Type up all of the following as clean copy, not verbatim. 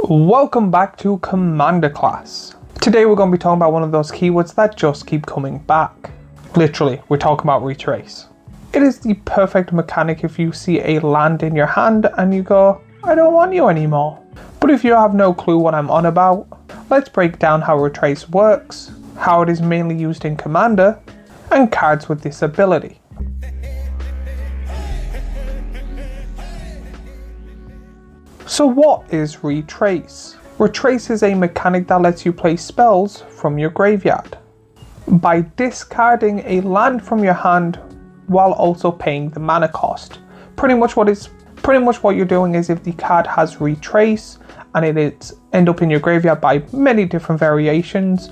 Welcome back to Commander class. Today we're going to be talking about one of those keywords that just keep coming back. Literally, we're talking about retrace. It is the perfect mechanic if you see a land in your hand and you go, I don't want you anymore. But if you have no clue what I'm on about, let's break down how retrace works, how it is mainly used in Commander, and cards with this ability. So what is retrace? Retrace is a mechanic that lets you play spells from your graveyard by discarding a land from your hand while also paying the mana cost. Pretty much what you're doing is if the card has retrace and it end up in your graveyard by many different variations,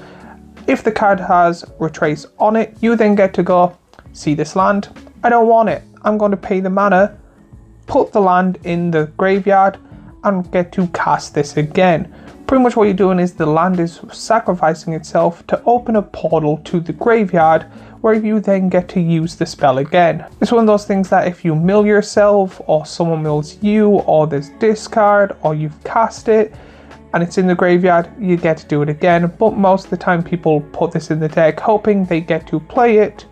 if the card has retrace on it, you then get to go, see this land, I don't want it, I'm going to pay the mana, put the land in the graveyard and get to cast this again. Pretty much what you're doing is the land is sacrificing itself to open a portal to the graveyard where you then get to use the spell again. It's one of those things that if you mill yourself or someone mills you or there's discard or you've cast it and it's in the graveyard, you get to do it again. But most of the time people put this in the deck hoping they get to play it,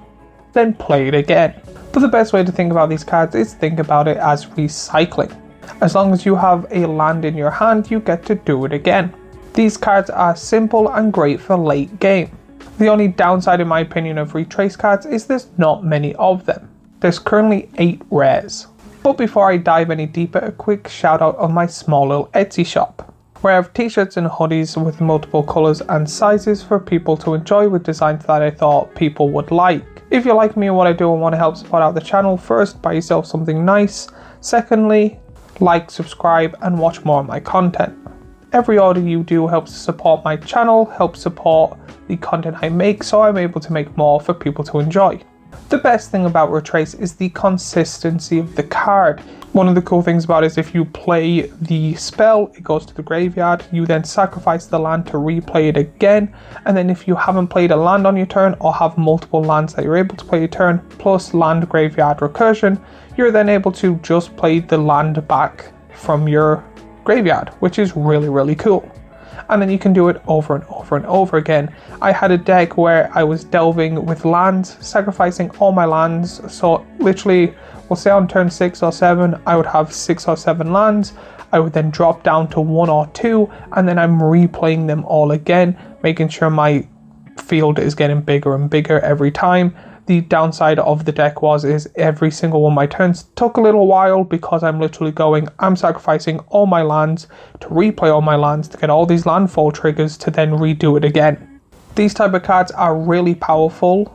then play it again. But the best way to think about these cards is think about it as recycling. As long as you have a land in your hand, you get to do it again. These cards are simple and great for late game. The only downside in my opinion of retrace cards is there's not many of them. There's currently 8 rares. But before I dive any deeper, a quick shout out on my small little Etsy shop, where I have t-shirts and hoodies with multiple colours and sizes for people to enjoy with designs that I thought people would like. If you like me and what I do and want to help support out the channel, first buy yourself something nice. Secondly, like, subscribe and watch more of my content. Every order you do helps support my channel, helps support the content I make, so I'm able to make more for people to enjoy. The best thing about Retrace is the consistency of the card. One of the cool things about it is if you play the spell, it goes to the graveyard, you then sacrifice the land to replay it again, and then if you haven't played a land on your turn or have multiple lands that you're able to play your turn, plus land graveyard recursion, you're then able to just play the land back from your graveyard, which is really cool. And then you can do it over and over and over again. I had a deck where I was delving with lands, sacrificing all my lands, so literally we'll say on turn 6 or 7 I would have 6 or 7 lands. I would then drop down to 1 or 2 and then I'm replaying them all again, making sure my field is getting bigger and bigger every time. The downside of the deck is every single one of my turns took a little while because I'm literally I'm sacrificing all my lands to replay all my lands to get all these landfall triggers to then redo it again. These type of cards are really powerful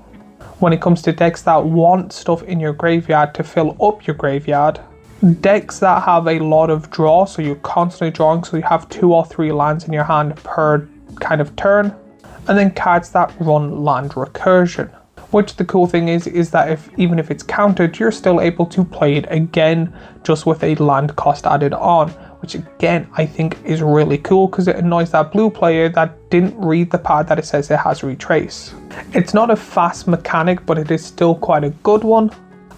when it comes to decks that want stuff in your graveyard to fill up your graveyard. Decks that have a lot of draw, so you're constantly drawing, so you have 2 or 3 lands in your hand per kind of turn. And then cards that run land recursion. Which the cool thing is that even if it's countered, you're still able to play it again just with a land cost added on, which again I think is really cool because it annoys that blue player that didn't read the part that it says it has retrace. It's not a fast mechanic, but it is still quite a good one.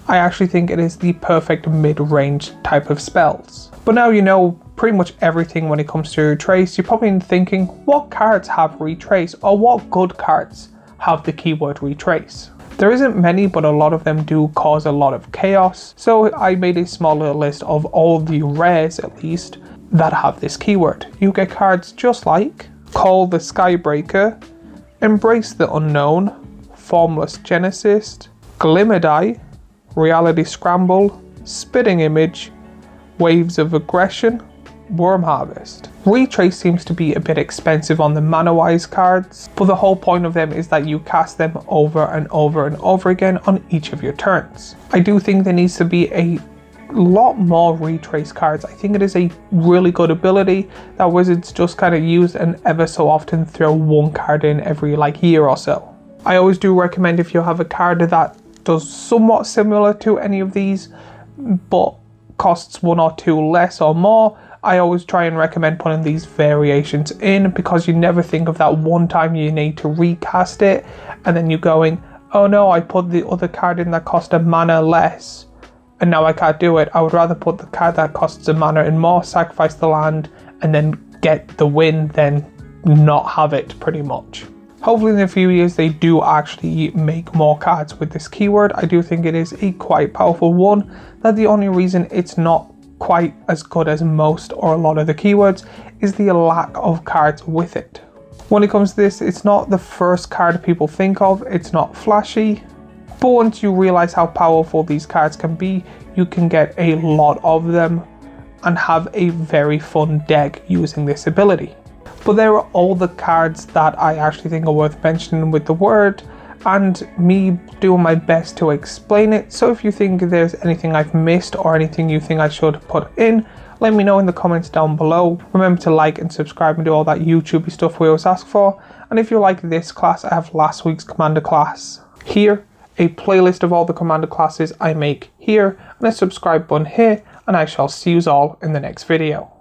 I actually think it is the perfect mid-range type of spells. But now you know pretty much everything when it comes to retrace. You're probably thinking, what cards have retrace, or what good cards have the keyword retrace? There isn't many, but a lot of them do cause a lot of chaos. So I made a small little list of all the rares, at least, that have this keyword. You get cards just like Call the Skybreaker, Embrace the Unknown, Formless Genesis, Glimmerdie, Reality Scramble, Spitting Image, Waves of Aggression, Worm Harvest. Retrace seems to be a bit expensive on the mana-wise cards, but the whole point of them is that you cast them over and over and over again on each of your turns. I do think there needs to be a lot more retrace cards. I think it is a really good ability that Wizards just kind of use and ever so often throw one card in every year or so. I always do recommend if you have a card that does somewhat similar to any of these but costs 1 or 2 less or more, I always try and recommend putting these variations in because you never think of that one time you need to recast it and then you're going, oh no, I put the other card in that cost a mana less and now I can't do it. I would rather put the card that costs a mana in more, sacrifice the land and then get the win than not have it, pretty much. Hopefully in a few years they do actually make more cards with this keyword. I do think it is a quite powerful one, that the only reason it's not quite as good as most or a lot of the keywords is the lack of cards with it. When it comes to this, it's not the first card people think of, it's not flashy, but once you realize how powerful these cards can be, you can get a lot of them and have a very fun deck using this ability. But there are all the cards that I actually think are worth mentioning with the word, and me doing my best to explain it. So if you think there's anything I've missed or anything you think I should put in, let me know in the comments down below. Remember to like and subscribe and do all that YouTubey stuff we always ask for. And if you like this class, I have last week's Commander class here, a playlist of all the Commander classes I make here, and a subscribe button here, and I shall see you all in the next video.